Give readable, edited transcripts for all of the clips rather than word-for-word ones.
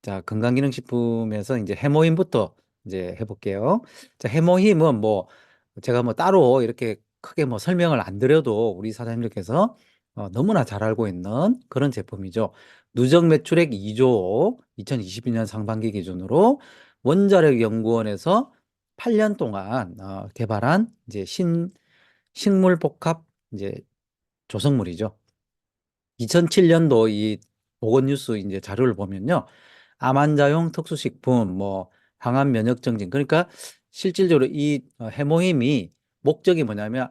자, 건강기능식품에서 이제 해모힘부터 이제 해볼게요. 자, 해모힘은 뭐 제가 뭐 따로 이렇게 크게 뭐 설명을 안 드려도 우리 사장님들께서 너무나 잘 알고 있는 그런 제품이죠. 누적 매출액 2조 2022년 상반기 기준으로 원자력 연구원에서 8년 동안 개발한 이제 식물 복합 이제 조성물이죠. 2007년도 이 보건뉴스 이제 자료를 보면요. 암 환자용 특수식품, 뭐 항암 면역 증진. 그러니까 실질적으로 이 해모힘이 목적이 뭐냐면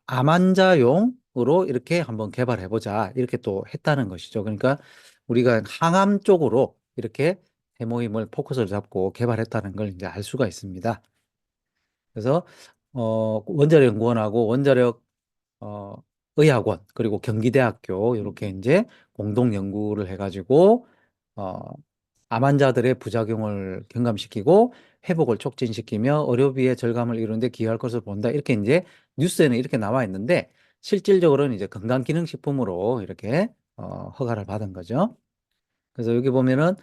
암 환자용으로 이렇게 한번 개발해 보자. 이렇게 또 했다는 것이죠. 그러니까 우리가 항암 쪽으로 이렇게 해모힘을 포커스를 잡고 개발했다는 걸 이제 알 수가 있습니다. 그래서 원자력 연구원하고 원자력 어, 의학원 그리고 경기대학교 이렇게 이제 공동 연구를 해가지고 어, 암 환자들의 부작용을 경감시키고 회복을 촉진시키며 의료비의 절감을 이루는데 기여할 것을 본다. 이렇게 이제 뉴스에는 이렇게 나와 있는데 실질적으로는 이제 건강기능식품으로 이렇게 허가를 받은 거죠. 그래서 여기 보면은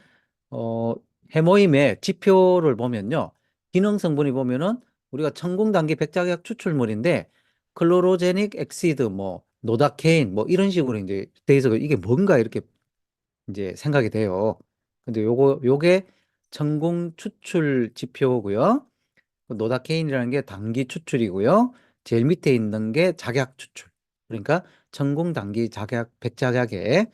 어, 해모임의 지표를 보면요. 기능 성분이 보면은 우리가 천공단기 백작약 추출물인데 클로로제닉 엑시드 뭐 노다케인 뭐 이런 식으로 이제 돼 있어 이게 뭔가 이렇게 이제 생각이 돼요. 근데 요게 천공 추출 지표고요. 그 노다케인이라는 게 단기 추출이고요. 제일 밑에 있는 게 작약 추출. 그러니까 천공단기 작약 백작약의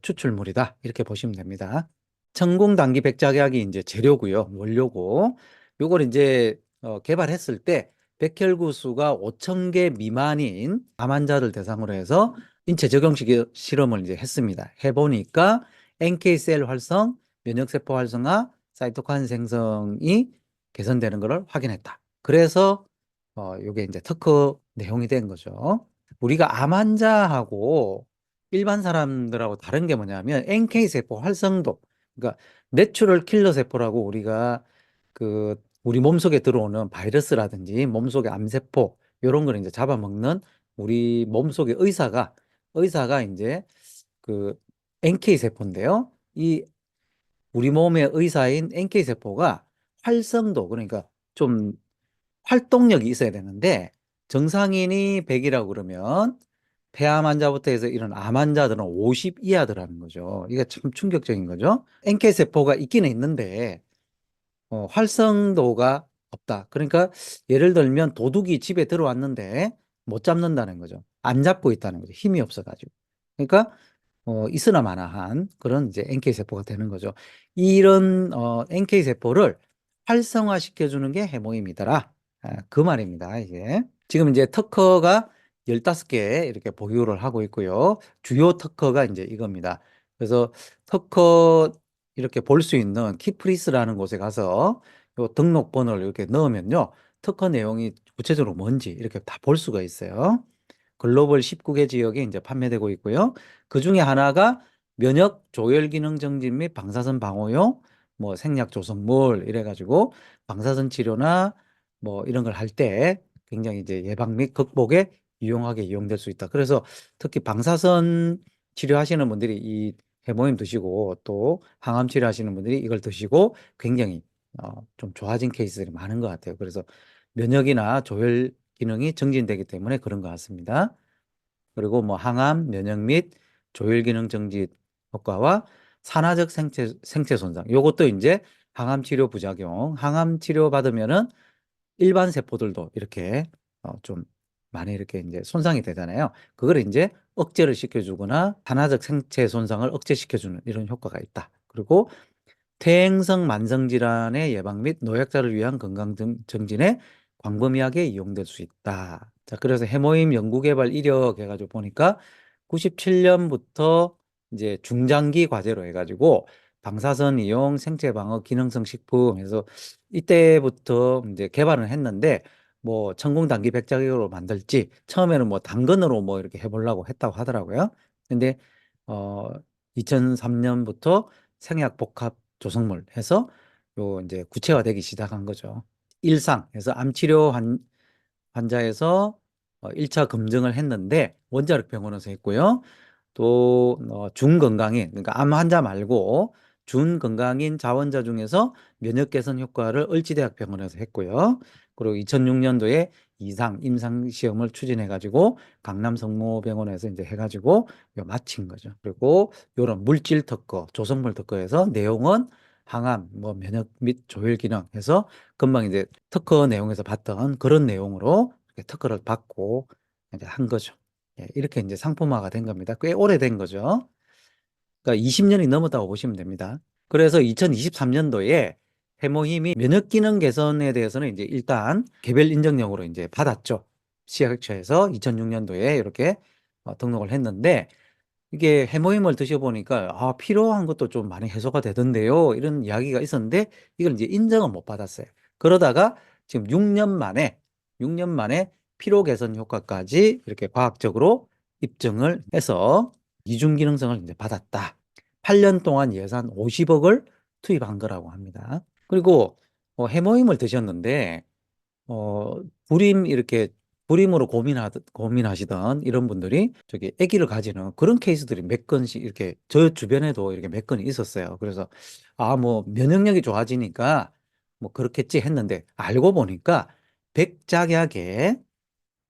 추출물이다. 이렇게 보시면 됩니다. 천공단기 백작약이 이제 재료고요. 원료고. 요걸 이제 개발했을 때 백혈구 수가 5천 개 미만인 암 환자를 대상으로 해서 인체 적용 실험을 이제 했습니다. 해보니까 NK셀 활성, 면역세포 활성화, 사이토카인 생성이 개선되는 것을 확인했다. 그래서 요게 이제 특허 내용이 된 거죠. 우리가 암 환자하고 일반 사람들하고 다른 게 뭐냐면 NK세포 활성도, 그러니까 내추럴 킬러 세포라고 우리가 그 우리 몸속에 들어오는 바이러스라든지 몸속의 암세포 이런 걸 이제 잡아먹는 우리 몸속의 의사가 이제 그 NK세포인데요. 이 우리 몸의 의사인 NK세포가 활성도, 그러니까 좀 활동력이 있어야 되는데 정상인이 100이라고 그러면 폐암 환자부터 해서 이런 암 환자들은 50 이하더라는 거죠. 이게 참 충격적인 거죠. NK세포가 있기는 있는데 활성도가 없다. 그러니까 예를 들면 도둑이 집에 들어왔는데 못 잡는다는 거죠. 안 잡고 있다는 거죠. 힘이 없어가지고. 그러니까 있으나 마나한 그런 이제 NK세포가 되는 거죠. 이런 NK세포를 활성화시켜주는 게 해모임이더라. 그 말입니다, 이게. 지금 이제 특허가 15개 이렇게 보유를 하고 있고요. 주요 특허가 이제 이겁니다. 그래서 특허 이렇게 볼 수 있는 키프리스라는 곳에 가서 요 등록번호를 이렇게 넣으면요. 특허 내용이 구체적으로 뭔지 이렇게 다 볼 수가 있어요. 글로벌 19개 지역에 이제 판매되고 있고요. 그 중에 하나가 면역 조혈 기능 정진 및 방사선 방어용 뭐 생약 조성물 이래가지고 방사선 치료나 뭐 이런 걸 할 때 굉장히 이제 예방 및 극복에 유용하게 이용될 수 있다. 그래서 특히 방사선 치료하시는 분들이 이 해모임 드시고 또 항암 치료하시는 분들이 이걸 드시고 굉장히 좀 좋아진 케이스들이 많은 것 같아요. 그래서 면역이나 조혈 기능이 증진되기 때문에 그런 것 같습니다. 그리고 뭐 항암, 면역 및 조혈 기능 정지 효과와 산화적 생체 손상. 요것도 이제 항암 치료 부작용. 항암 치료 받으면은 일반 세포들도 이렇게 좀 많이 이렇게 이제 손상이 되잖아요. 그걸 이제 억제를 시켜주거나 산화적 생체 손상을 억제시켜주는 이런 효과가 있다. 그리고 퇴행성 만성질환의 예방 및 노약자를 위한 건강 정진에 광범위하게 이용될 수 있다. 자, 그래서 해모임 연구개발 이력 해가지고 보니까 97년부터 이제 중장기 과제로 해가지고 방사선 이용 생체 방어 기능성 식품 해서 이때부터 이제 개발을 했는데 뭐 천공 단기 백작으로 만들지 처음에는 뭐 당근으로 뭐 이렇게 해보려고 했다고 하더라고요. 근데 어 2003년부터 생약 복합 조성물 해서 요 이제 구체화되기 시작한 거죠. 일상 해서 암치료 환자에서 1차 검증을 했는데 원자력 병원에서 했고요. 또 중건강인 그러니까 암 환자 말고 준건강인 자원자 중에서 면역 개선 효과를 을지대학병원에서 했고요. 그리고 2006년도에 이상 임상 시험을 추진해 가지고 강남 성모병원에서 이제 해 가지고 마친 거죠. 그리고 요런 물질 특허, 조성물 특허에서 내용은 항암, 뭐 면역 및 조혈 기능 해서 금방 이제 특허 내용에서 봤던 그런 내용으로 이렇게 특허를 받고 이제 한 거죠. 예, 이렇게 이제 상품화가 된 겁니다. 꽤 오래된 거죠. 그러니까 20년이 넘었다고 보시면 됩니다. 그래서 2023년도에 해모힘이 면역 기능 개선에 대해서는 이제 일단 개별 인정령으로 이제 받았죠. 식약처에서 2006년도에 이렇게 등록을 했는데, 이게 해모임을 드셔보니까 필요한 것도 좀 많이 해소가 되던데요, 이런 이야기가 있었는데 이걸 이제 인정은 못 받았어요. 그러다가 지금 6년 만에 피로 개선 효과까지 이렇게 과학적으로 입증을 해서 이중 기능성을 이제 받았다. 8년 동안 예산 50억을 투입한 거라고 합니다. 그리고 해모임을 드셨는데 어, 이렇게 불임으로 고민하시던 이런 분들이 저기 아기를 가지는 그런 케이스들이 몇 건씩 이렇게 저 주변에도 이렇게 몇 건이 있었어요. 그래서 뭐 면역력이 좋아지니까 뭐 그렇겠지 했는데 알고 보니까 백작약에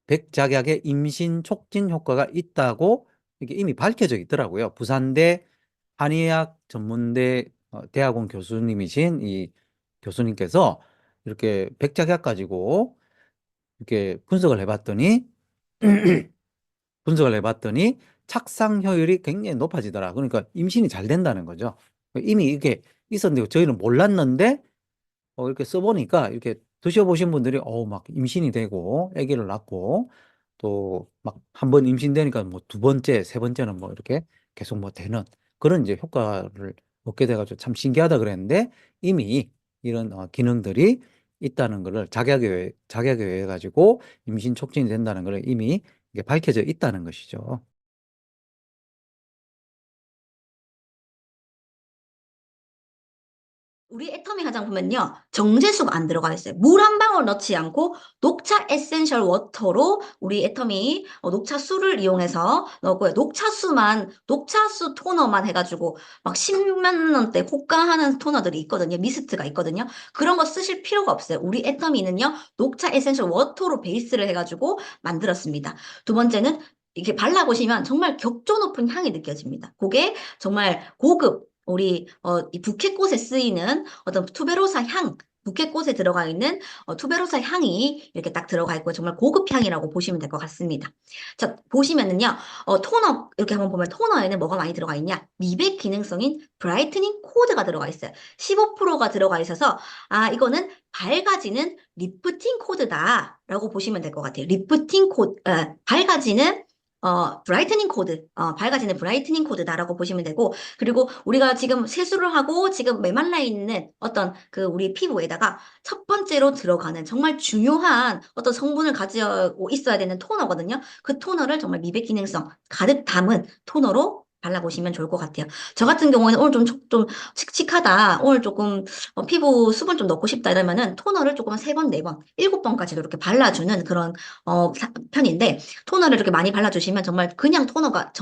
백작약에 임신 촉진 효과가 있다고 이게 이미 밝혀져 있더라고요. 부산대 한의학 전문대 대학원 교수님이신 이 교수님께서 이렇게 백작약 가지고 이렇게 분석을 해봤더니 착상 효율이 굉장히 높아지더라. 그러니까 임신이 잘 된다는 거죠. 이미 이게 있었는데 저희는 몰랐는데 이렇게 써보니까 이렇게 드셔보신 분들이 막 임신이 되고 아기를 낳고 또 막 한 번 임신되니까 뭐 두 번째, 세 번째는 뭐 이렇게 계속 뭐 되는 그런 이제 효과를 얻게 돼가지고 참 신기하다 그랬는데 이미 이런 기능들이 있다는 거를 작약에 의해 가지고 임신 촉진이 된다는 걸 이미 이게 밝혀져 있다는 것이죠. 우리 애터미 화장품은요, 정제수가 안 들어가 있어요. 물 한 방울 넣지 않고 녹차 에센셜 워터로 우리 애터미 녹차수를 이용해서 넣고요. 녹차수 토너만 해가지고 막 10만 원대 고가하는 토너들이 있거든요. 미스트가 있거든요. 그런 거 쓰실 필요가 없어요. 우리 애터미는요, 녹차 에센셜 워터로 베이스를 해가지고 만들었습니다. 두 번째는 이렇게 발라보시면 정말 격조 높은 향이 느껴집니다. 그게 정말 고급, 우리 이 부케꽃에 쓰이는 어떤 투베로사 향, 부케꽃에 들어가 있는 투베로사 향이 이렇게 딱 들어가 있고 정말 고급 향이라고 보시면 될 것 같습니다. 자, 보시면은요, 토너 이렇게 한번 보면 토너에는 뭐가 많이 들어가 있냐? 미백 기능성인 브라이트닝 코드가 들어가 있어요. 15%가 들어가 있어서 이거는 밝아지는 리프팅 코드다라고 보시면 될 것 같아요. 리프팅 코드, 밝아지는 밝아지는 브라이트닝 코드다라고 보시면 되고, 그리고 우리가 지금 세수를 하고 지금 메말라 있는 어떤 그 우리 피부에다가 첫 번째로 들어가는 정말 중요한 어떤 성분을 가지고 있어야 되는 토너거든요. 그 토너를 정말 미백 기능성 가득 담은 토너로 발라보시면 좋을 것 같아요. 저 같은 경우에는 오늘 좀 칙칙하다. 오늘 조금 피부 수분 좀 넣고 싶다 이러면은 토너를 조금 3번, 4번, 7번까지도 이렇게 발라주는 그런 편인데, 토너를 이렇게 많이 발라주시면 정말 그냥 토너가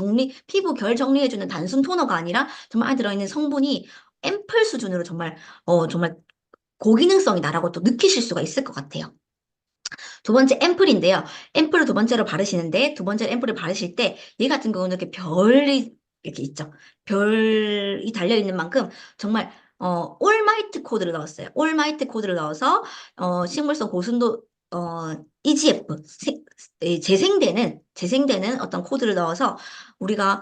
피부 결 정리해주는 단순 토너가 아니라 정말 안에 들어있는 성분이 앰플 수준으로 정말 고기능성이다라고 또 느끼실 수가 있을 것 같아요. 두 번째 앰플인데요. 앰플을 두 번째로 바르시는데, 두 번째 앰플을 바르실 때, 얘 같은 경우는 이렇게 별이 이렇게 있죠. 별이 달려있는 만큼 정말 올마이트 코드를 넣었어요. 올마이트 코드를 넣어서 식물성 고순도 EGF 재생되는 어떤 코드를 넣어서 우리가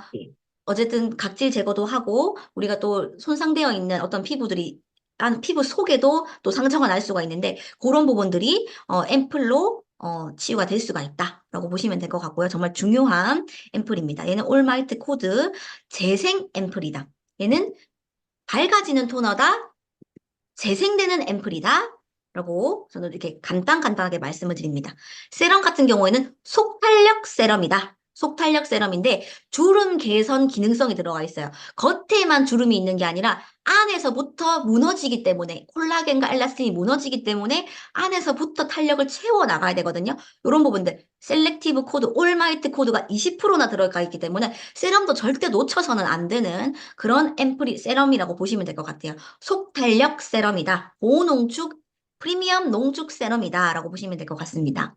어쨌든 각질 제거도 하고 우리가 또 손상되어 있는 어떤 피부 속에도 또 상처가 날 수가 있는데 그런 부분들이 앰플로 치유가 될 수가 있다라고 보시면 될 것 같고요. 정말 중요한 앰플입니다. 얘는 올마이트 코드 재생 앰플이다. 얘는 밝아지는 토너다. 재생되는 앰플이다. 라고 저는 이렇게 간단하게 말씀을 드립니다. 세럼 같은 경우에는 속탄력 세럼이다. 속탄력 세럼인데 주름 개선 기능성이 들어가 있어요. 겉에만 주름이 있는 게 아니라 안에서부터 무너지기 때문에 콜라겐과 엘라스틴이 무너지기 때문에 안에서부터 탄력을 채워 나가야 되거든요. 이런 부분들 셀렉티브 코드, 올마이트 코드가 20%나 들어가 있기 때문에 세럼도 절대 놓쳐서는 안 되는 그런 앰플이 세럼이라고 보시면 될 것 같아요. 속탄력 세럼이다. 고농축 프리미엄 농축 세럼이다라고 보시면 될 것 같습니다.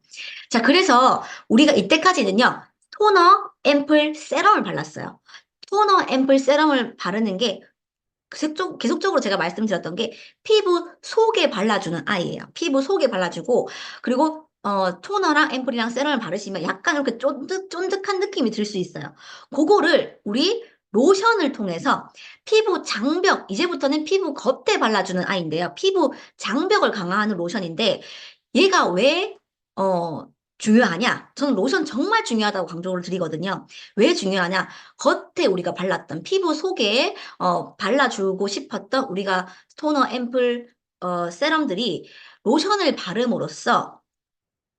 자, 그래서 우리가 이때까지는요. 토너, 앰플, 세럼을 발랐어요. 토너, 앰플, 세럼을 바르는 게 계속적으로 제가 말씀드렸던 게 피부 속에 발라주는 아이예요. 피부 속에 발라주고 그리고 토너랑 앰플이랑 세럼을 바르시면 약간 이렇게 쫀득쫀득한 느낌이 들 수 있어요. 그거를 우리 로션을 통해서 피부 장벽, 이제부터는 피부 겉에 발라주는 아이인데요. 피부 장벽을 강화하는 로션인데 얘가 왜 중요하냐? 저는 로션 정말 중요하다고 강조를 드리거든요. 왜 중요하냐? 겉에 우리가 발랐던 피부 속에 발라주고 싶었던 우리가 토너, 앰플, 세럼들이 로션을 바름으로써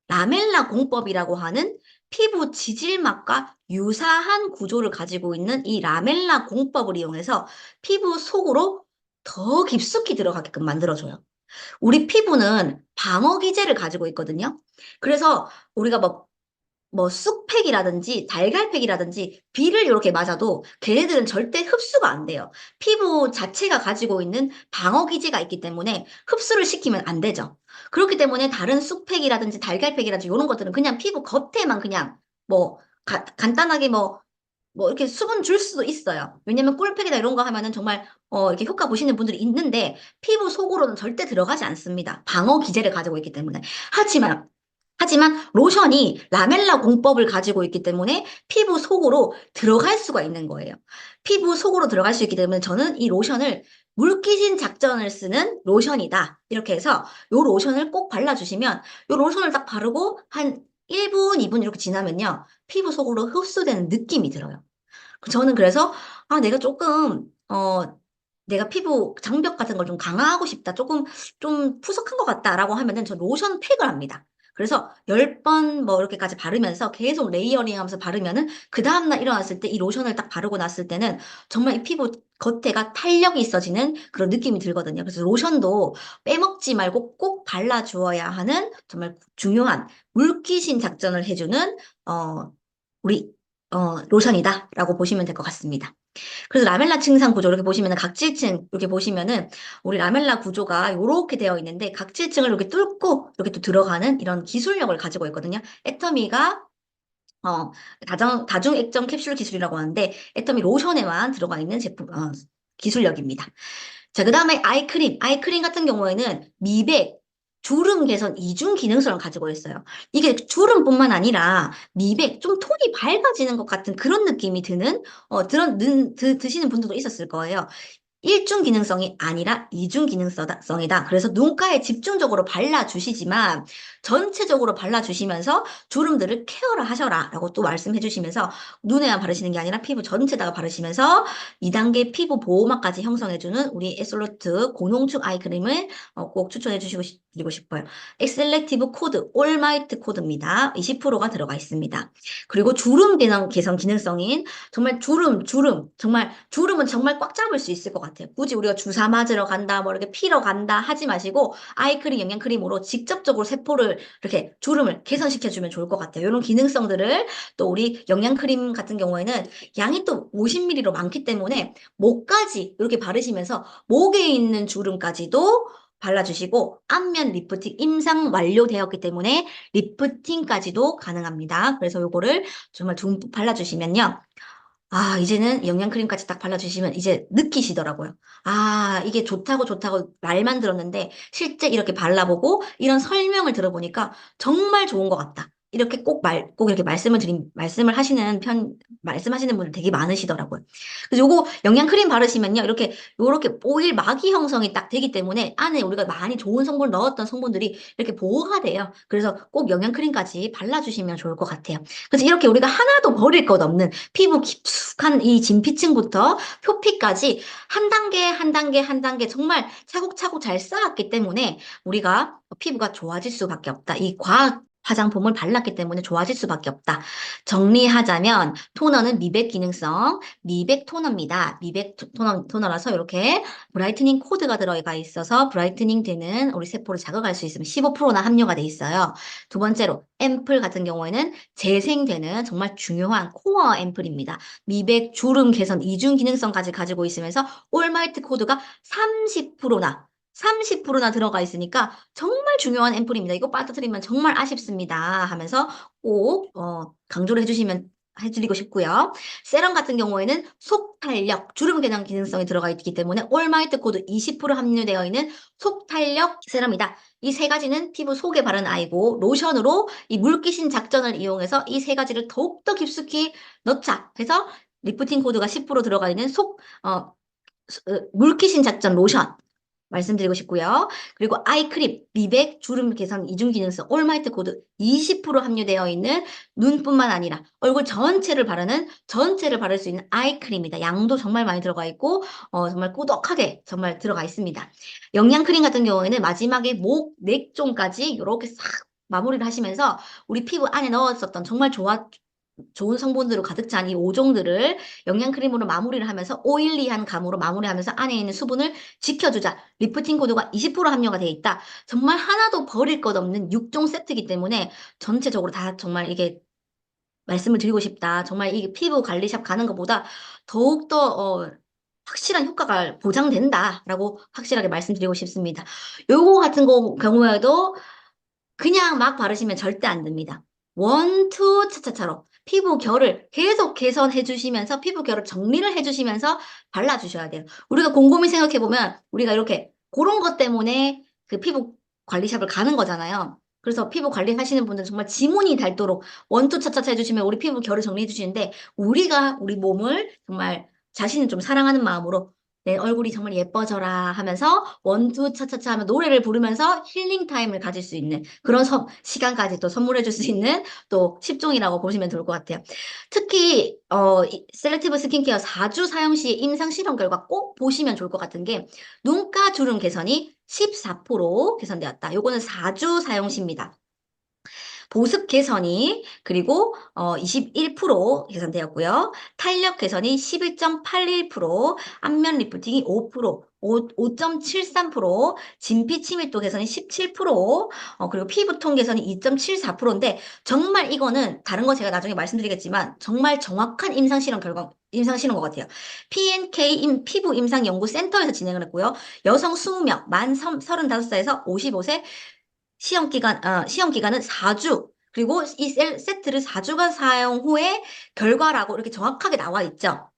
라멜라 공법이라고 하는 피부 지질막과 유사한 구조를 가지고 있는 이 라멜라 공법을 이용해서 피부 속으로 더 깊숙이 들어가게끔 만들어줘요. 우리 피부는 방어 기제를 가지고 있거든요. 그래서 우리가 뭐 쑥팩이라든지 달걀팩이라든지 비를 이렇게 맞아도 걔네들은 절대 흡수가 안 돼요. 피부 자체가 가지고 있는 방어 기제가 있기 때문에 흡수를 시키면 안 되죠. 그렇기 때문에 다른 쑥팩이라든지 달걀팩이라든지 이런 것들은 그냥 피부 겉에만 그냥 뭐 간단하게 뭐 이렇게 수분 줄 수도 있어요. 왜냐면 꿀팩이나 이런 거 하면은 정말 이렇게 효과 보시는 분들이 있는데 피부 속으로는 절대 들어가지 않습니다. 방어 기제를 가지고 있기 때문에. 하지만 로션이 라멜라 공법을 가지고 있기 때문에 피부 속으로 들어갈 수가 있는 거예요. 피부 속으로 들어갈 수 있기 때문에 저는 이 로션을 물귀신 작전을 쓰는 로션이다. 이렇게 해서 이 로션을 꼭 발라주시면 이 로션을 딱 바르고 한 1분, 2분 이렇게 지나면요. 피부 속으로 흡수되는 느낌이 들어요. 저는 그래서 내가 조금 내가 피부 장벽 같은 걸 좀 강화하고 싶다. 조금 좀 푸석한 것 같다라고 하면은 저 로션 팩을 합니다. 그래서 10번 뭐 이렇게까지 바르면서 계속 레이어링 하면서 바르면은 그 다음날 일어났을 때 이 로션을 딱 바르고 났을 때는 정말 이 피부 겉에가 탄력이 있어지는 그런 느낌이 들거든요. 그래서 로션도 빼먹지 말고 꼭 발라주어야 하는 정말 중요한 물귀신 작전을 해주는 우리 로션이다라고 보시면 될 것 같습니다. 그래서 라멜라 층상 구조 이렇게 보시면은 각질층 이렇게 보시면은 우리 라멜라 구조가 이렇게 되어 있는데 각질층을 이렇게 뚫고 이렇게 또 들어가는 이런 기술력을 가지고 있거든요. 애터미가 다중 액정 캡슐 기술이라고 하는데 애터미 로션에만 들어가 있는 제품 기술력입니다. 자, 그 다음에 아이크림 같은 경우에는 미백, 주름 개선 이중 기능성을 가지고 있어요. 이게 주름뿐만 아니라 미백, 좀 톤이 밝아지는 것 같은 그런 느낌이 드는, 드시는 분들도 있었을 거예요. 일중 기능성이 아니라 이중 기능성이다. 그래서 눈가에 집중적으로 발라주시지만 전체적으로 발라주시면서 주름들을 케어를 하셔라 라고 또 말씀해 주시면서 눈에만 바르시는 게 아니라 피부 전체다가 바르시면서 2단계 피부 보호막까지 형성해주는 우리 에솔루트 고농축 아이크림을 꼭 추천해 드리고 싶어요. 엑셀렉티브 코드, 올마이트 코드입니다. 20%가 들어가 있습니다. 그리고 주름 개선 기능성인 정말 정말 주름은 정말 꽉 잡을 수 있을 것 같아요. 굳이 우리가 주사 맞으러 간다, 뭐 이렇게 피러 간다 하지 마시고 아이크림, 영양크림으로 직접적으로 세포를 이렇게 주름을 개선시켜주면 좋을 것 같아요. 이런 기능성들을 또 우리 영양크림 같은 경우에는 양이 또 50ml로 많기 때문에 목까지 이렇게 바르시면서 목에 있는 주름까지도 발라주시고 앞면 리프팅 임상 완료되었기 때문에 리프팅까지도 가능합니다. 그래서 요거를 정말 듬뿍 발라주시면요. 이제는 영양크림까지 딱 발라주시면 이제 느끼시더라고요. 이게 좋다고 말만 들었는데 실제 이렇게 발라보고 이런 설명을 들어보니까 정말 좋은 것 같다. 이렇게 꼭 이렇게 말씀하시는 분들 되게 많으시더라고요. 그래서 요거 영양크림 바르시면요. 요렇게 오일 막이 형성이 딱 되기 때문에 안에 우리가 많이 좋은 성분을 넣었던 성분들이 이렇게 보호가 돼요. 그래서 꼭 영양크림까지 발라주시면 좋을 것 같아요. 그래서 이렇게 우리가 하나도 버릴 것 없는 피부 깊숙한 이 진피층부터 표피까지 한 단계 정말 차곡차곡 잘 쌓았기 때문에 우리가 피부가 좋아질 수밖에 없다. 이 과학 화장품을 발랐기 때문에 좋아질 수밖에 없다. 정리하자면 토너는 미백 기능성, 미백 토너입니다. 미백 토너라서 이렇게 브라이트닝 코드가 들어가 있어서 브라이트닝 되는 우리 세포를 자극할 수 있으면 15%나 함유가 돼 있어요. 두 번째로 앰플 같은 경우에는 재생되는 정말 중요한 코어 앰플입니다. 미백, 주름 개선, 이중 기능성까지 가지고 있으면서 올마이트 코드가 30%나 들어가 있으니까 정말 중요한 앰플입니다. 이거 빠뜨리면 정말 아쉽습니다. 하면서 꼭 강조를 해드리고 싶고요. 세럼 같은 경우에는 속탄력, 주름 개선 기능성이 들어가 있기 때문에 올마이트 코드 20% 함유되어 있는 속탄력 세럼이다. 이 세 가지는 피부 속에 바르는 아이고 로션으로 이 물귀신 작전을 이용해서 이 세 가지를 더욱더 깊숙이 넣자 해서 리프팅 코드가 10% 들어가 있는 물귀신 작전 로션 말씀드리고 싶고요. 그리고 아이크림, 미백, 주름 개선, 이중 기능성, 올마이트 코드 20% 함유되어 있는 눈뿐만 아니라 얼굴 전체를 바를 수 있는 아이크림이다. 양도 정말 많이 들어가 있고 정말 꾸덕하게 정말 들어가 있습니다. 영양크림 같은 경우에는 마지막에 목, 넥존까지 이렇게 싹 마무리를 하시면서 우리 피부 안에 넣었었던 정말 좋은 성분들로 가득 찬 이 5종들을 영양크림으로 마무리를 하면서 오일리한 감으로 마무리하면서 안에 있는 수분을 지켜주자. 리프팅 코드가 20% 함유가 되어 있다. 정말 하나도 버릴 것 없는 6종 세트이기 때문에 전체적으로 다 정말 이게 말씀을 드리고 싶다. 정말 이 피부 관리샵 가는 것보다 더욱더 확실한 효과가 보장된다라고 확실하게 말씀드리고 싶습니다. 요거 같은 경우에도 그냥 막 바르시면 절대 안 됩니다. 원, 투, 차차차로 피부 결을 계속 개선해 주시면서 피부 결을 정리를 해 주시면서 발라주셔야 돼요. 우리가 곰곰이 생각해 보면 우리가 이렇게 그런 것 때문에 그 피부 관리샵을 가는 거잖아요. 그래서 피부 관리하시는 분들은 정말 지문이 닳도록 원투 차차차 해주시면 우리 피부 결을 정리해 주시는데 우리가 우리 몸을 정말 자신을 좀 사랑하는 마음으로 내 얼굴이 정말 예뻐져라 하면서 원투 차차차 하면 노래를 부르면서 힐링 타임을 가질 수 있는 그런 시간까지 또 선물해 줄 수 있는 또 10종이라고 보시면 좋을 것 같아요. 특히 셀렉티브 스킨케어 4주 사용 시 임상 실험 결과 꼭 보시면 좋을 것 같은 게 눈가 주름 개선이 14% 개선되었다. 요거는 4주 사용 시입니다. 보습 개선이 그리고 21% 개선되었고요. 탄력 개선이 11.81%, 안면 리프팅이 5%, 5.73%, 진피 침입도 개선이 17%, 그리고 피부톤 개선이 2.74%인데 정말 이거는 다른 거 제가 나중에 말씀드리겠지만 정말 정확한 임상 실험 것 같아요. P&K 피부 임상 연구 센터에서 진행을 했고요. 여성 20명, 만 35세에서 55세 시험 기간은 4주. 그리고 이 세트를 4주간 사용 후에 결과라고 이렇게 정확하게 나와 있죠.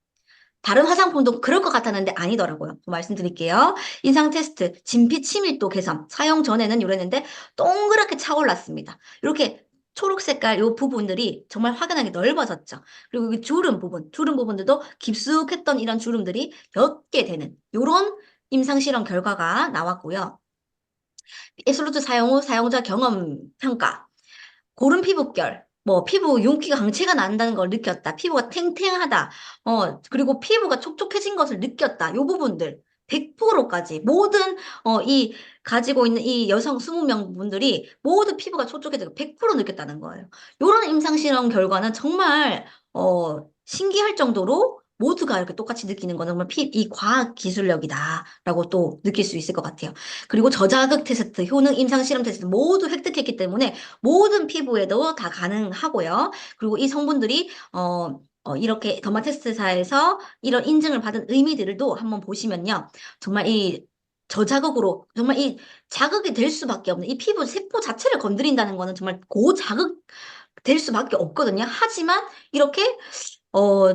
다른 화장품도 그럴 것 같았는데 아니더라고요. 또 말씀드릴게요. 인상 테스트, 진피 침입도 개선. 사용 전에는 이랬는데 동그랗게 차올랐습니다. 이렇게 초록 색깔 이 부분들이 정말 확연하게 넓어졌죠. 그리고 이 주름 부분들도 깊숙했던 이런 주름들이 옅게 되는 이런 임상 실험 결과가 나왔고요. 앱솔루트 사용 후 사용자 경험 평가. 고른 피부결. 뭐 피부 윤기가 강체가 난다는 걸 느꼈다. 피부가 탱탱하다. 그리고 피부가 촉촉해진 것을 느꼈다. 요 부분들 100%까지 모든 이 가지고 있는 이 여성 20명 분들이 모두 피부가 촉촉해지고 100% 느꼈다는 거예요. 요런 임상 실험 결과는 정말 신기할 정도로 모두가 이렇게 똑같이 느끼는 건 정말 이 과학 기술력이다라고 또 느낄 수 있을 것 같아요. 그리고 저자극 테스트, 효능 임상 실험 테스트 모두 획득했기 때문에 모든 피부에도 다 가능하고요. 그리고 이 성분들이 이렇게 더마테스트사에서 이런 인증을 받은 의미들도 한번 보시면요. 정말 이 저자극으로 정말 이 자극이 될 수밖에 없는 이 피부 세포 자체를 건드린다는 거는 정말 고자극 될 수밖에 없거든요. 하지만 이렇게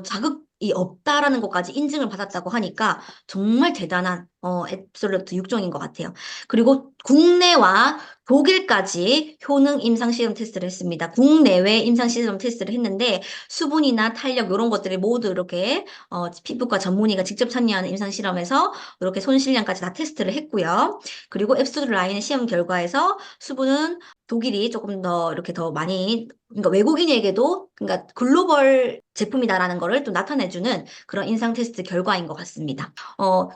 자극이 없다라는 것까지 인증을 받았다고 하니까 정말 대단한 앱솔루트 6종인 것 같아요. 그리고 국내와 독일까지 효능 임상 시험 테스트를 했습니다. 국내외 임상 시험 테스트를 했는데 수분이나 탄력 이런 것들이 모두 이렇게 피부과 전문의가 직접 참여하는 임상 실험에서 이렇게 손실량까지 다 테스트를 했고요. 그리고 앱솔루트 라인의 시험 결과에서 수분은 독일이 조금 더 이렇게 더 많이 그러니까 외국인에게도 그러니까 글로벌 제품이다라는 거를 또 나타내주는 그런 인상 테스트 결과인 것 같습니다.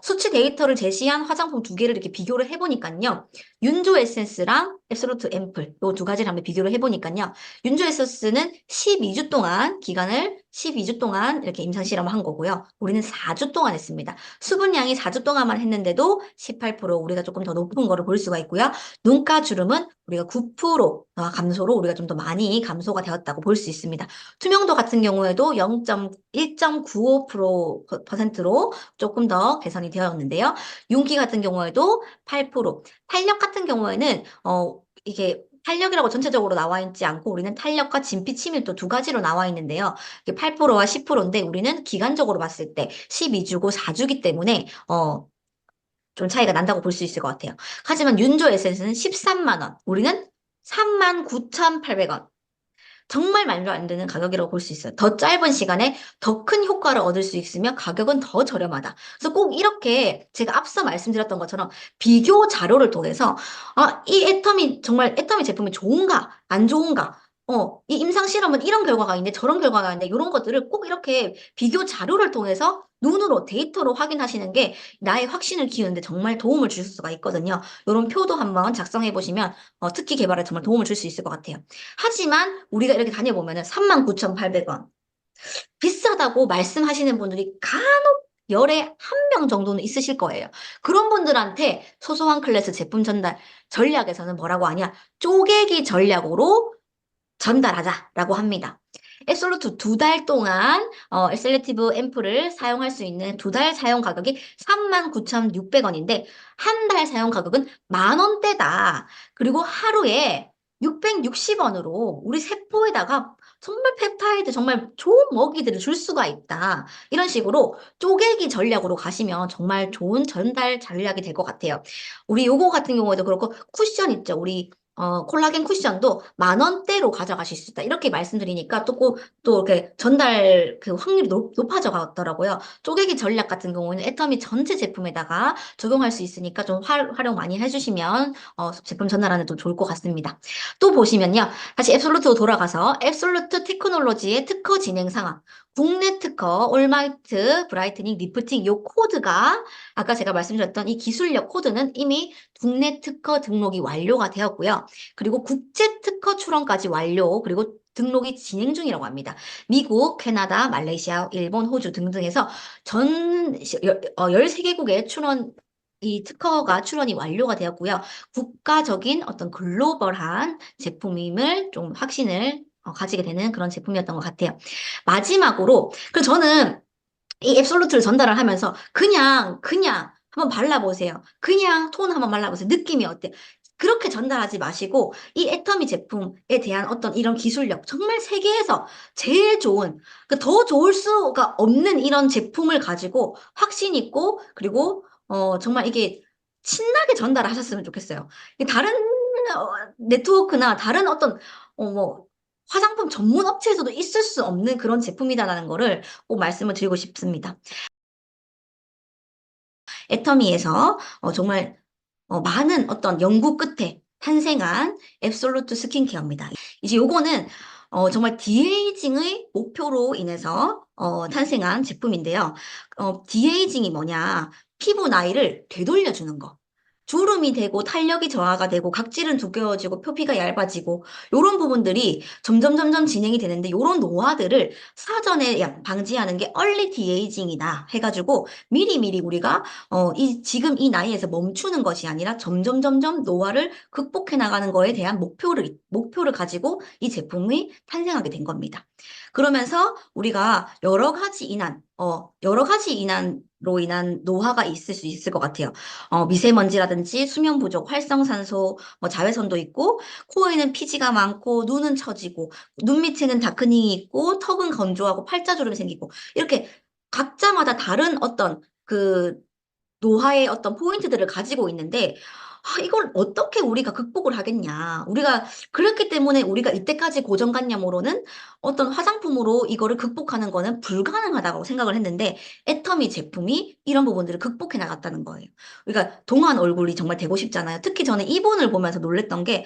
수치 데이터를 제시한 화장품 두 개를 이렇게 비교를 해보니까요. 윤조 에센스랑 앱솔루트 앰플 요 두 가지를 한번 비교를 해보니까요. 윤조 에센스는 12주 동안 기간을 12주 동안 이렇게 임상 실험을 한 거고요. 우리는 4주 동안 했습니다. 수분량이 4주 동안만 했는데도 18% 우리가 조금 더 높은 거를 볼 수가 있고요. 눈가 주름은 우리가 9% 감소로 우리가 좀 더 많이 감소가 되었다고 볼 수 있습니다. 투명도 같은 경우에도 1.95%로 조금 더 개선이 되었는데요. 윤기 같은 경우에도 8%, 탄력 같은 경우에는 이게 탄력이라고 전체적으로 나와 있지 않고 우리는 탄력과 진피 치밀도 두 가지로 나와 있는데요. 이게 8%와 10%인데 우리는 기간적으로 봤을 때 12주고 4주기 때문에 좀 차이가 난다고 볼 수 있을 것 같아요. 하지만 윤조 에센스는 13만 원, 우리는 39,800원. 정말 말도 안 되는 가격이라고 볼 수 있어요. 더 짧은 시간에 더 큰 효과를 얻을 수 있으며 가격은 더 저렴하다. 그래서 꼭 이렇게 제가 앞서 말씀드렸던 것처럼 비교 자료를 통해서 이 애터미 정말 애터미 제품이 좋은가 안 좋은가 이 임상 실험은 이런 결과가 있는데 저런 결과가 있는데 이런 것들을 꼭 이렇게 비교 자료를 통해서 눈으로 데이터로 확인하시는 게 나의 확신을 키우는데 정말 도움을 줄 수가 있거든요. 이런 표도 한번 작성해 보시면 특기 개발에 정말 도움을 줄 수 있을 것 같아요. 하지만 우리가 이렇게 다녀보면은 39,800원. 비싸다고 말씀하시는 분들이 간혹 열에 한 명 정도는 있으실 거예요. 그런 분들한테 소소한 클래스 제품 전달 전략에서는 뭐라고 하냐? 쪼개기 전략으로 전달하자라고 합니다. 앱솔루트 2달 동안 셀렉티브 앰플을 사용할 수 있는 2달 사용 가격이 39,600원인데 한 달 사용 가격은 10,000원대다. 그리고 하루에 660원으로 우리 세포에다가 정말 펩타이드 정말 좋은 먹이들을 줄 수가 있다. 이런 식으로 쪼개기 전략으로 가시면 정말 좋은 전달 전략이 될 것 같아요. 우리 요거 같은 경우에도 그렇고 쿠션 있죠. 우리 콜라겐 쿠션도 10,000원대로 가져가실 수 있다. 이렇게 말씀드리니까 또 이렇게 전달 그 확률이 높아져 가더라고요. 쪼개기 전략 같은 경우는 애터미 전체 제품에다가 적용할 수 있으니까 좀 활용 많이 해주시면 제품 전달하는 데 좋을 것 같습니다. 또 보시면요. 다시 앱솔루트로 돌아가서 앱솔루트 테크놀로지의 특허 진행 상황. 국내 특허, 올마이트, 브라이트닝, 리프팅 요 코드가 아까 제가 말씀드렸던 이 기술력 코드는 이미 국내 특허 등록이 완료가 되었고요. 그리고 국제 특허 출원까지 완료, 그리고 등록이 진행 중이라고 합니다. 미국, 캐나다, 말레이시아, 일본, 호주 등등에서 13개국의 출원, 이 특허가 출원이 완료가 되었고요. 국가적인 어떤 글로벌한 제품임을 좀 확신을 가지게 되는 그런 제품이었던 것 같아요. 마지막으로, 그 저는 이 앱솔루트를 전달을 하면서 그냥 한번 발라보세요. 그냥 톤 한번 발라보세요. 느낌이 어때? 그렇게 전달하지 마시고 이 애터미 제품에 대한 어떤 이런 기술력 정말 세계에서 제일 좋은 더 좋을 수가 없는 이런 제품을 가지고 확신 있고 그리고 정말 이게 신나게 전달하셨으면 좋겠어요. 다른 네트워크나 다른 어떤 뭐 화장품 전문 업체에서도 있을 수 없는 그런 제품이다라는 거를 꼭 말씀을 드리고 싶습니다. 애터미에서 정말 많은 어떤 연구 끝에 탄생한 앱솔루트 스킨케어입니다. 이제 요거는 정말 디에이징의 목표로 인해서 탄생한 제품인데요. 디에이징이 뭐냐? 피부 나이를 되돌려주는 거. 주름이 되고 탄력이 저하가 되고 각질은 두꺼워지고 표피가 얇아지고 요런 부분들이 점점 진행이 되는데 요런 노화들을 사전에 방지하는 게 얼리 디에이징이다 해가지고 미리미리 우리가 지금 이 나이에서 멈추는 것이 아니라 점점 노화를 극복해 나가는 거에 대한 목표를 가지고 이 제품이 탄생하게 된 겁니다. 그러면서 우리가 여러 가지 인한로 인한 노화가 있을 수 있을 것 같아요. 미세먼지라든지 수면 부족, 활성산소, 뭐 자외선도 있고, 코에는 피지가 많고, 눈은 처지고, 눈 밑에는 다크닝이 있고, 턱은 건조하고, 팔자주름이 생기고, 이렇게 각자마다 다른 어떤 노화의 어떤 포인트들을 가지고 있는데, 이걸 어떻게 우리가 극복을 하겠냐. 그렇기 때문에 우리가 이때까지 고정관념으로는 어떤 화장품으로 이거를 극복하는 거는 불가능하다고 생각을 했는데, 애터미 제품이 이런 부분들을 극복해 나갔다는 거예요. 우리가 동안 얼굴이 정말 되고 싶잖아요. 특히 저는 이분을 보면서 놀랬던 게,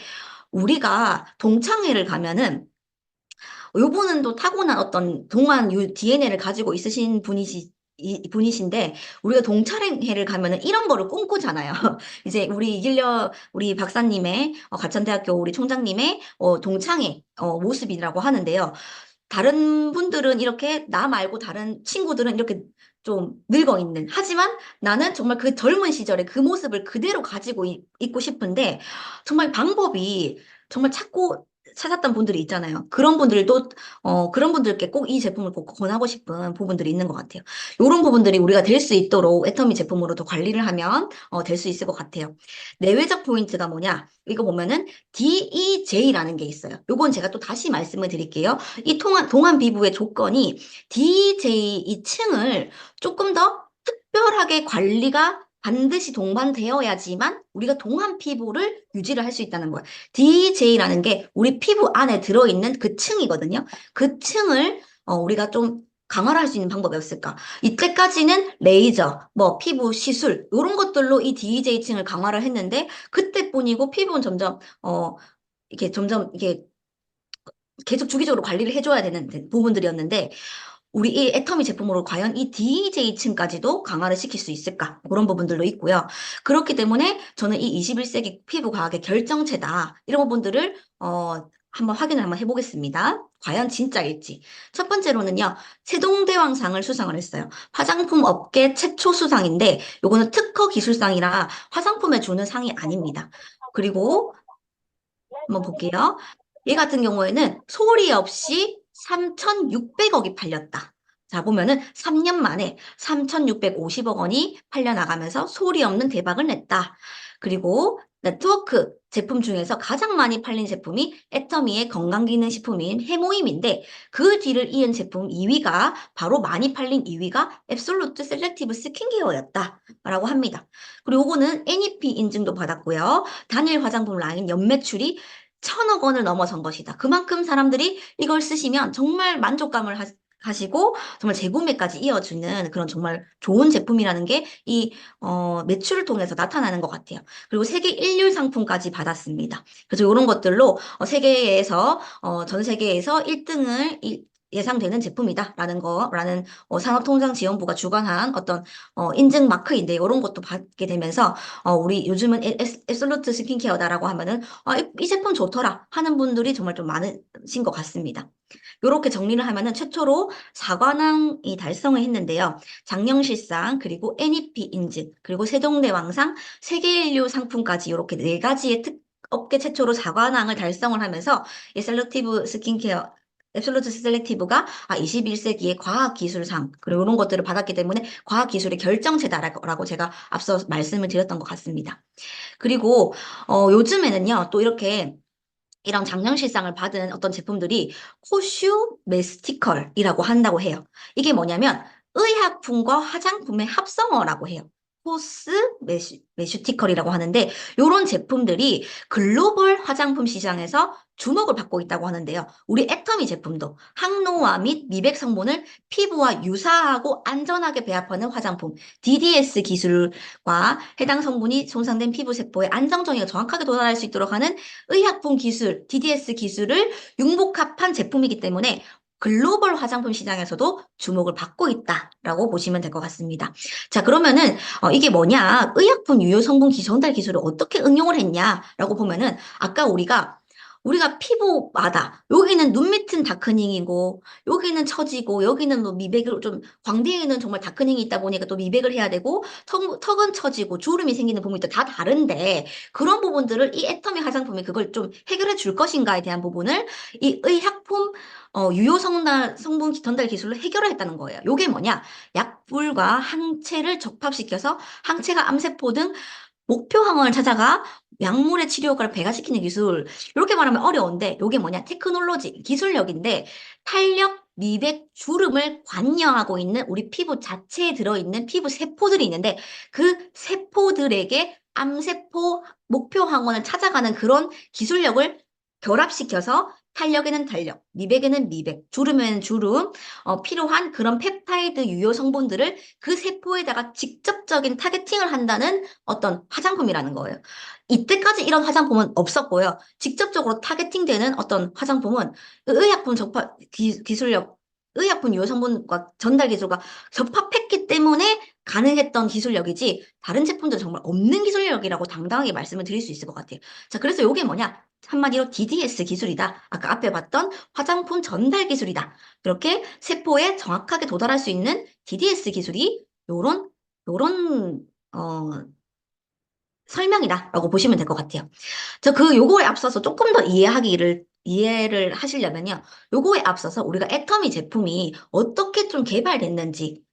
우리가 동창회를 가면은 요분은 또 타고난 어떤 동안 DNA를 가지고 있으신 분이신데, 우리가 동차례회를 가면은 이런 거를 꿈꾸잖아요. 이제 우리 박사님의, 가천대학교 우리 총장님의, 동창회, 모습이라고 하는데요. 다른 분들은 이렇게, 나 말고 다른 친구들은 이렇게 좀 늙어 있는. 하지만 나는 정말 그 젊은 시절의 그 모습을 그대로 가지고 있고 싶은데, 정말 방법이 정말 찾았던 분들이 있잖아요. 그런 분들께 꼭 이 제품을 꼭 권하고 싶은 부분들이 있는 것 같아요. 이런 부분들이 우리가 될 수 있도록 애터미 제품으로 더 관리를 하면, 될 수 있을 것 같아요. 내외적 포인트가 뭐냐? 이거 보면은 DEJ라는 게 있어요. 요건 제가 또 다시 말씀을 드릴게요. 이 동안 피부의 조건이 DEJ 이 층을 조금 더 특별하게 관리가 반드시 동반되어야지만 우리가 동안 피부를 유지를 할 수 있다는 거예요. DEJ라는 게 우리 피부 안에 들어있는 그 층이거든요. 그 층을 우리가 좀 강화를 할 수 있는 방법이 없을까? 이때까지는 레이저, 뭐 피부 시술 이런 것들로 이 DEJ층을 강화를 했는데 그때뿐이고 피부는 이게 계속 주기적으로 관리를 해줘야 되는 부분들이었는데 우리 이 애터미 제품으로 과연 이 DJ층까지도 강화를 시킬 수 있을까? 그런 부분들도 있고요. 그렇기 때문에 저는 이 21세기 피부 과학의 결정체다. 이런 부분들을 한번 확인을 한번 해보겠습니다. 과연 진짜일지. 첫 번째로는요, 세종대왕상을 수상을 했어요. 화장품 업계 최초 수상인데, 요거는 특허 기술상이라 화장품에 주는 상이 아닙니다. 그리고 한번 볼게요. 얘 같은 경우에는 소리 없이 3,600억이 팔렸다. 자, 보면은 3년 만에 3,650억 원이 팔려나가면서 소리 없는 대박을 냈다. 그리고 네트워크 제품 중에서 가장 많이 팔린 제품이 애터미의 건강기능식품인 해모임인데 그 뒤를 이은 제품 2위가 바로 많이 팔린 2위가 앱솔루트 셀렉티브 스킨케어였다. 라고 합니다. 그리고 요거는 NEP 인증도 받았고요. 단일 화장품 라인 연매출이 1,000억 원을 넘어선 것이다. 그만큼 사람들이 이걸 쓰시면 정말 만족감을 하시고 정말 재구매까지 이어주는 그런 정말 좋은 제품이라는 게 이 매출을 통해서 나타나는 것 같아요. 그리고 세계 1류 상품까지 받았습니다. 그래서 이런 것들로 전 세계에서 1등을 예상되는 제품이다라는 산업통상지원부가 주관한 어떤 인증 마크인데 이런 것도 받게 되면서 우리 요즘은 앱솔루트 스킨케어다라고 하면은 이 제품 좋더라 하는 분들이 정말 좀 많으신 것 같습니다. 이렇게 정리를 하면은 최초로 4관왕이 달성을 했는데요. 장영실상, 그리고 NEP 인증, 그리고 세종대왕상, 세계인류 상품까지 이렇게 네 가지의 업계 최초로 4관왕을 달성을 하면서 이 셀렉티브 스킨케어 앱솔루트 셀렉티브가 21세기의 과학기술상 그리고 이런 것들을 받았기 때문에 과학기술의 결정체다라고 제가 앞서 말씀을 드렸던 것 같습니다. 그리고 요즘에는요 또 이런 장년실상을 받은 어떤 제품들이 코슈 메스티컬이라고 한다고 해요. 이게 뭐냐면 의약품과 화장품의 합성어라고 해요. 코스 메슈티컬이라고 하는데 이런 제품들이 글로벌 화장품 시장에서 주목을 받고 있다고 하는데요. 우리 애터미 제품도 항노화 및 미백 성분을 피부와 유사하고 안전하게 배합하는 화장품 DDS 기술과 해당 성분이 손상된 피부 세포의 안정 정의가 정확하게 도달할 수 있도록 하는 의약품 기술, DDS 기술을 융복합한 제품이기 때문에 글로벌 화장품 시장에서도 주목을 받고 있다라고 보시면 될 것 같습니다. 자, 그러면은 이게 뭐냐? 의약품 유효 성분 전달 기술을 어떻게 응용을 했냐라고 보면은 아까 우리가 피부마다 여기는 눈 밑은 다크닝이고 여기는 처지고 여기는 뭐 미백을 좀 광대에는 정말 다크닝이 있다 보니까 또 미백을 해야 되고 턱은 처지고 주름이 생기는 부분이 또 다 다른데 그런 부분들을 이 애터미 화장품이 그걸 좀 해결해 줄 것인가에 대한 부분을 이 의약품 유효 성분 전달 기술로 해결을 했다는 거예요. 요게 뭐냐? 약불과 항체를 적합시켜서 항체가 암세포 등 목표 항원을 찾아가 약물의 치료 효과를 배가시키는 기술. 이렇게 말하면 어려운데 요게 뭐냐? 테크놀로지, 기술력인데 탄력, 미백, 주름을 관여하고 있는 우리 피부 자체에 들어있는 피부 세포들이 있는데 그 세포들에게 암세포 목표 항원을 찾아가는 그런 기술력을 결합시켜서 탄력에는 탄력, 미백에는 미백, 주름에는 주름, 필요한 그런 펩타이드 유효 성분들을 그 세포에다가 직접적인 타겟팅을 한다는 어떤 화장품이라는 거예요. 이때까지 이런 화장품은 없었고요. 직접적으로 타겟팅되는 어떤 화장품은 의약품 접합 기술력, 의약품 유효 성분과 전달 기술과 접합했기 때문에 가능했던 기술력이지 다른 제품들은 정말 없는 기술력이라고 당당하게 말씀을 드릴 수 있을 것 같아요. 자, 그래서 이게 뭐냐? 한마디로 DDS 기술이다. 아까 앞에 봤던 화장품 전달 기술이다. 그렇게 세포에 정확하게 도달할 수 있는 DDS 기술이 요런 설명이다라고 보시면 될 것 같아요. 요거에 앞서서 조금 더 이해를 하시려면요. 요거에 앞서서 우리가 애터미 제품이 어떻게 좀 개발됐는지,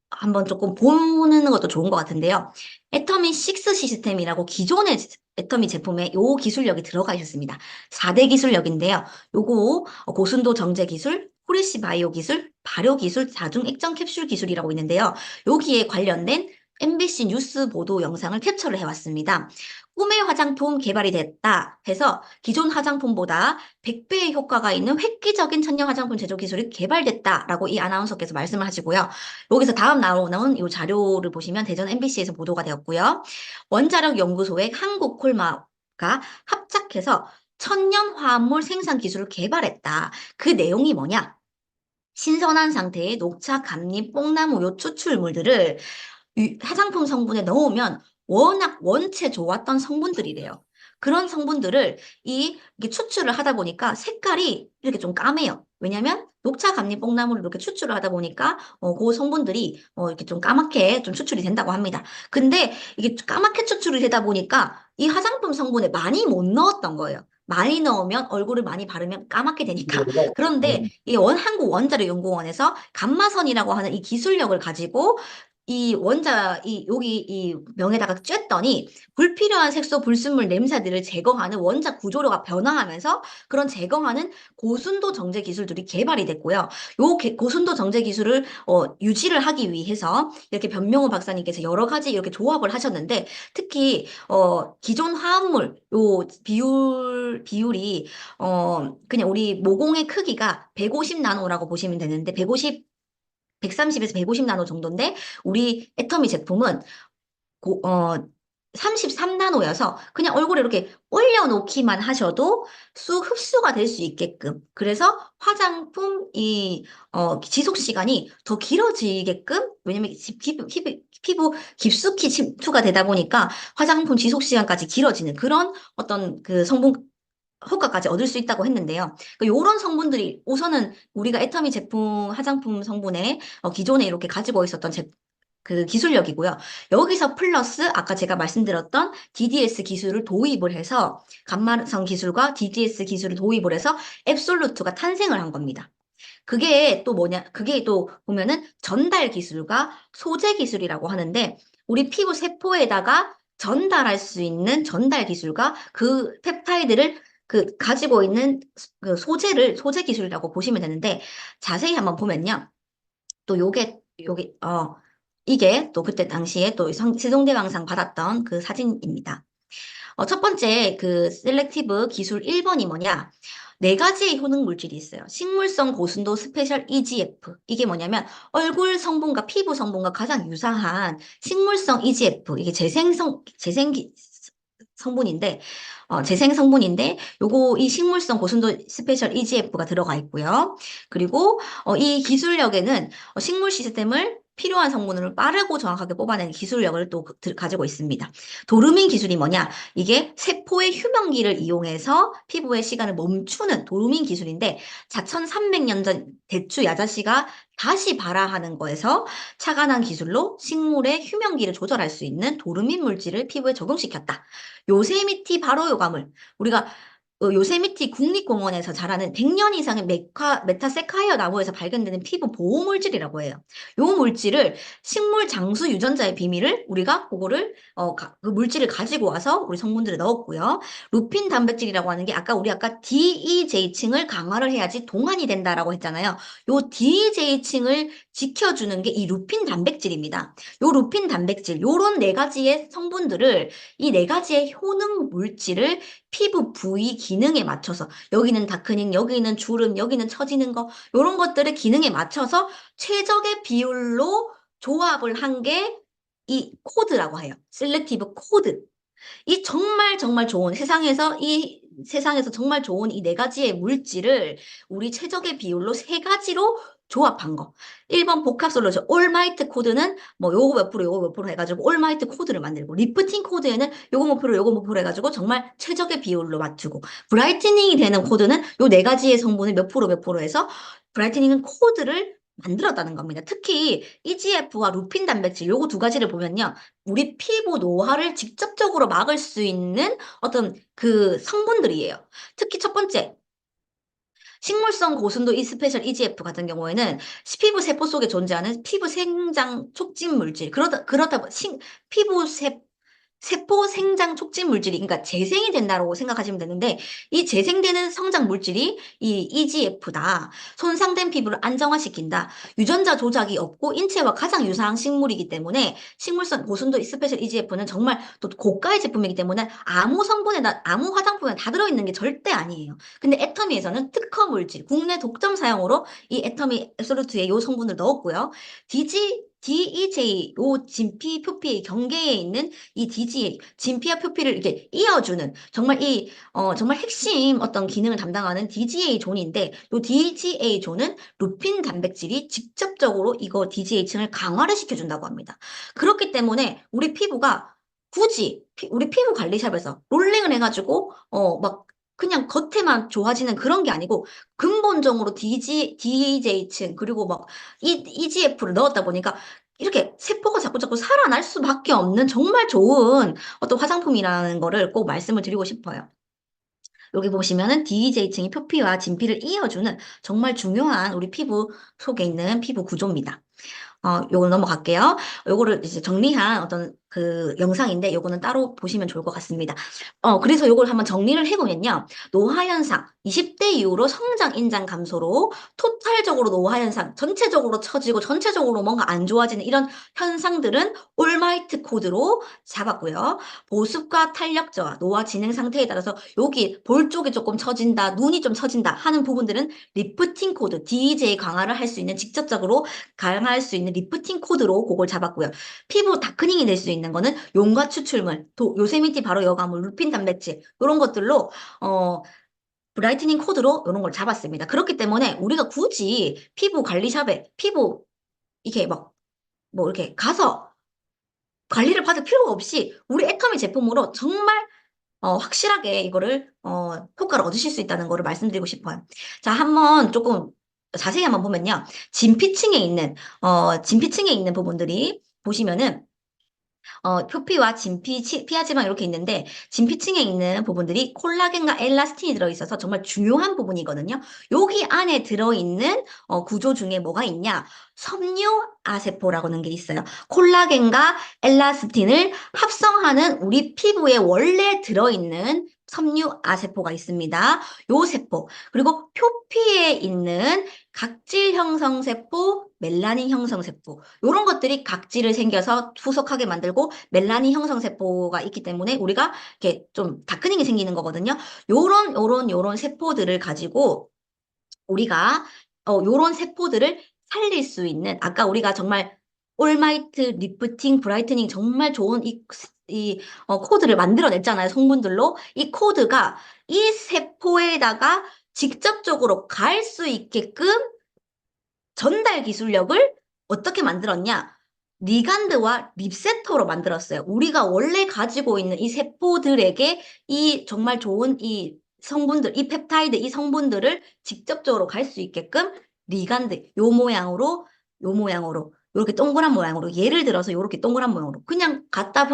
한번 조금 보는 것도 좋은 것 같은데요. 애터미 6 시스템이라고 기존의 애터미 제품에 요 기술력이 들어가 있었습니다. 4대 기술력인데요. 요거 고순도 정제 기술, 후레시 바이오 기술, 발효 기술, 자중 액정 캡슐 기술이라고 있는데요. 여기에 관련된 MBC 뉴스 보도 영상을 캡처를 해왔습니다. 꿈의 화장품 개발이 됐다 해서 기존 화장품보다 100배의 효과가 있는 획기적인 천연 화장품 제조 기술이 개발됐다라고 이 아나운서께서 말씀을 하시고요. 여기서 다음 나온 이 자료를 보시면 대전 MBC에서 보도가 되었고요. 원자력 연구소의 한국콜마가 합작해서 천연 화합물 생산 기술을 개발했다. 그 내용이 뭐냐? 신선한 상태의 녹차, 감잎, 뽕나무 요 추출물들을 화장품 성분에 넣으면 워낙 원체 좋았던 성분들이래요. 그런 성분들을 이게 추출을 하다 보니까 색깔이 이렇게 좀 까매요. 왜냐면 녹차, 감잎, 뽕나무를 이렇게 추출을 하다 보니까 그 성분들이 이렇게 좀 까맣게 좀 추출이 된다고 합니다. 근데 이게 까맣게 추출이 되다 보니까 이 화장품 성분에 많이 못 넣었던 거예요. 많이 넣으면 얼굴을 많이 바르면 까맣게 되니까. 그런데 한국 원자력연구원에서 감마선이라고 하는 이 기술력을 가지고 여기 이 명에다가 쬐더니 불필요한 색소 불순물 냄새들을 제거하는 원자 구조료가 변화하면서 그런 제거하는 고순도 정제 기술들이 개발이 됐고요. 고순도 정제 기술을 유지를 하기 위해서 이렇게 변명호 박사님께서 여러 가지 이렇게 조합을 하셨는데 특히 기존 화합물 요 비율이 그냥 우리 모공의 크기가 150 나노라고 보시면 되는데 130에서 150 나노 정도인데 우리 애터미 제품은 33 나노여서 그냥 얼굴에 이렇게 올려놓기만 하셔도 쑥 흡수가 될 수 있게끔 그래서 화장품 지속 시간이 더 길어지게끔 왜냐면 피부 깊숙이 침투가 되다 보니까 화장품 지속 시간까지 길어지는 그런 어떤 그 성분 효과까지 얻을 수 있다고 했는데요. 이런 성분들이 우선은 우리가 애터미 제품 화장품 성분에 기존에 이렇게 가지고 있었던 그 기술력이고요. 여기서 플러스 아까 제가 말씀드렸던 DDS 기술을 도입을 해서 감마선 기술과 DDS 기술을 도입을 해서 앱솔루트가 탄생을 한 겁니다. 그게 또 뭐냐? 그게 또 보면은 전달 기술과 소재 기술이라고 하는데 우리 피부 세포에다가 전달할 수 있는 전달 기술과 그 펩타이드를 가지고 있는 그 소재 기술이라고 보시면 되는데 자세히 한번 보면요. 또 이게 또 그때 당시에 또 세종대왕상 받았던 그 사진입니다. 첫 번째 그 셀렉티브 기술 1번이 뭐냐? 네 가지의 효능 물질이 있어요. 식물성 고순도 스페셜 EGF. 이게 뭐냐면 얼굴 성분과 피부 성분과 가장 유사한 식물성 EGF. 이게 성분인데, 재생 성분인데, 이 식물성 고순도 스페셜 EGF가 들어가 있고요. 그리고, 이 기술력에는 식물 시스템을 필요한 성분을 빠르고 정확하게 뽑아내는 기술력을 또 가지고 있습니다. 도르민 기술이 뭐냐? 이게 세포의 휴면기를 이용해서 피부의 시간을 멈추는 도르민 기술인데 4,300년 전 대추 야자씨가 다시 발화하는 거에서 착안한 기술로 식물의 휴면기를 조절할 수 있는 도르민 물질을 피부에 적용시켰다. 요세미티 발효요감을 우리가 요세미티 국립공원에서 자라는 100년 이상의 메타세카이어 나무에서 발견되는 피부 보호 물질이라고 해요. 요 물질을 식물 장수 유전자의 비밀을 우리가 그거를 그 물질을 가지고 와서 우리 성분들에 넣었고요. 루핀 단백질이라고 하는 게 아까 DEJ층을 강화를 해야지 동안이 된다라고 했잖아요. 요 DEJ층을 지켜주는 게 이 루핀 단백질입니다. 요 루핀 단백질 요런 네 가지의 성분들을 이 네 가지의 효능 물질을 피부 부위 기능에 맞춰서 여기는 다크닝, 여기는 주름, 여기는 처지는 거 이런 것들의 기능에 맞춰서 최적의 비율로 조합을 한 게 이 코드라고 해요. 셀렉티브 코드. 이 정말 정말 좋은 세상에서 정말 좋은 이 네 가지의 물질을 우리 최적의 비율로 세 가지로 조합한 거. 1번 복합 솔루션 올마이트 코드는 뭐 요거 몇 프로 요거 몇 프로 해가지고 올마이트 코드를 만들고 리프팅 코드에는 요거 몇 프로 요거 몇 프로 해가지고 정말 최적의 비율로 맞추고 브라이트닝이 되는 코드는 요 네 가지의 성분을 몇 프로 해서 브라이트닝은 코드를 만들었다는 겁니다. 특히 EGF와 루핀 단백질 요거 두 가지를 보면요. 우리 피부 노화를 직접적으로 막을 수 있는 어떤 그 성분들이에요. 특히 첫 번째, 식물성 고순도 이스페셜 EGF 같은 경우에는 피부 세포 속에 존재하는 피부 생장 촉진 물질. 그렇다, 피부 세포 생장 촉진 물질이, 그러니까 재생이 된다고 생각하시면 되는데, 이 재생되는 성장 물질이 이 EGF다. 손상된 피부를 안정화시킨다. 유전자 조작이 없고 인체와 가장 유사한 식물이기 때문에 식물성 고순도 스페셜 EGF는 정말 또 고가의 제품이기 때문에 아무 화장품에 다 들어있는 게 절대 아니에요. 근데 애터미에서는 특허 물질, 국내 독점 사용으로 이 애터미 앱솔루트에 요 성분을 넣었고요. DEJ, 요 진피 표피 경계에 있는 이 DGA, 진피와 표피를 이렇게 이어주는 정말 핵심 어떤 기능을 담당하는 DGA 존인데, 요 DGA 존은 루핀 단백질이 직접적으로 이거 DGA층을 강화를 시켜준다고 합니다. 그렇기 때문에 우리 피부가 굳이 우리 피부 관리샵에서 롤링을 해가지고 막 그냥 겉에만 좋아지는 그런 게 아니고 근본적으로 DJ층 그리고 막 EGF를 넣었다 보니까 이렇게 세포가 자꾸 살아날 수밖에 없는 정말 좋은 어떤 화장품이라는 거를 꼭 말씀을 드리고 싶어요. 여기 보시면은 DEJ층이 표피와 진피를 이어주는 정말 중요한 우리 피부 속에 있는 피부 구조입니다. 요거 넘어갈게요. 요거를 이제 정리한 어떤 그 영상인데 요거는 따로 보시면 좋을 것 같습니다. 그래서 요걸 한번 정리를 해보면요. 노화 현상, 20대 이후로 성장 인장 감소로 토탈적으로 노화 현상, 전체적으로 처지고 전체적으로 뭔가 안 좋아지는 이런 현상들은 올마이트 코드로 잡았고요. 보습과 탄력 저하, 노화 진행 상태에 따라서 여기 볼 쪽이 조금 처진다, 눈이 좀 처진다 하는 부분들은 리프팅 코드, DEJ 강화를 할 수 있는 직접적으로 강화할 수 있는 리프팅 코드로 그걸 잡았고요. 피부 다크닝이 될 수 있는 거는 용과 추출물, 요세미티 바로 여과물, 루핀 단백질 이런 것들로 브라이트닝 코드로 이런 걸 잡았습니다. 그렇기 때문에 우리가 굳이 피부 관리샵에 피부 이렇게 막 뭐 이렇게 가서 관리를 받을 필요가 없이 우리 애터미 제품으로 정말 확실하게 이거를 효과를 얻으실 수 있다는 거를 말씀드리고 싶어요. 자, 한번 조금 자세히 한번 보면요. 진피층에 있는 부분들이 보시면은 표피와 피하지방 이렇게 있는데, 진피층에 있는 부분들이 콜라겐과 엘라스틴이 들어있어서 정말 중요한 부분이거든요. 여기 안에 들어있는 구조 중에 뭐가 있냐? 섬유아세포라고는 게 있어요. 콜라겐과 엘라스틴을 합성하는 우리 피부에 원래 들어있는 섬유아세포가 있습니다. 요 세포. 그리고 표피에 있는 각질 형성세포, 멜라닌 형성세포. 요런 것들이 각질을 생겨서 후석하게 만들고 멜라닌 형성세포가 있기 때문에 우리가 이렇게 좀 다크닝이 생기는 거거든요. 요런 세포들을 가지고 우리가 요런 세포들을 살릴 수 있는 아까 우리가 정말 올마이트, 리프팅, 브라이트닝 정말 좋은 코드를 만들어냈잖아요. 성분들로. 이 코드가 이 세포에다가 직접적으로 갈 수 있게끔 전달 기술력을 어떻게 만들었냐? 리간드와 립세터로 만들었어요. 우리가 원래 가지고 있는 이 세포들에게 이 정말 좋은 이 성분들, 이 펩타이드, 이 성분들을 직접적으로 갈 수 있게끔 리간드, 요 모양으로, 이렇게 동그란 모양으로, 예를 들어서 이렇게 동그란 모양으로, 그냥 갖다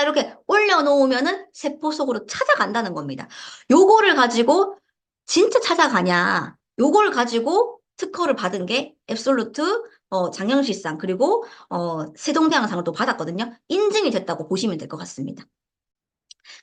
이렇게 올려놓으면은 세포 속으로 찾아간다는 겁니다. 요거를 가지고 진짜 찾아가냐? 요걸 가지고 특허를 받은 게 앱솔루트 장영실상 그리고 세종대왕상을 또 받았거든요. 인증이 됐다고 보시면 될 것 같습니다.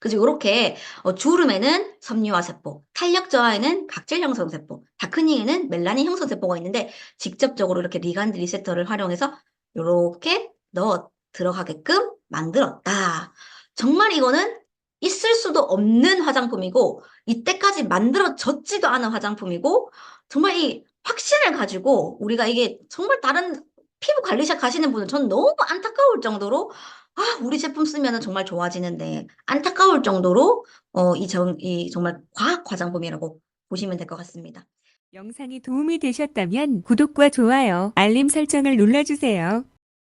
그래서 이렇게 주름에는 섬유화세포, 탄력 저하에는 각질 형성세포, 다크닝에는 멜라닌 형성세포가 있는데 직접적으로 이렇게 리간드 리세터를 활용해서 이렇게 넣어 들어가게끔 만들었다. 정말 이거는 있을 수도 없는 화장품이고 이때까지 만들어졌지도 않은 화장품이고 정말 이 확신을 가지고 우리가 이게 정말 다른 피부 관리샵 가시는 분은 전 너무 안타까울 정도로 '아 우리 제품 쓰면은 정말 좋아지는데.' 안타까울 정도로 이 정말 과학 화장품이라고 보시면 될 것 같습니다. 영상이 도움이 되셨다면 구독과 좋아요, 알림 설정을 눌러주세요.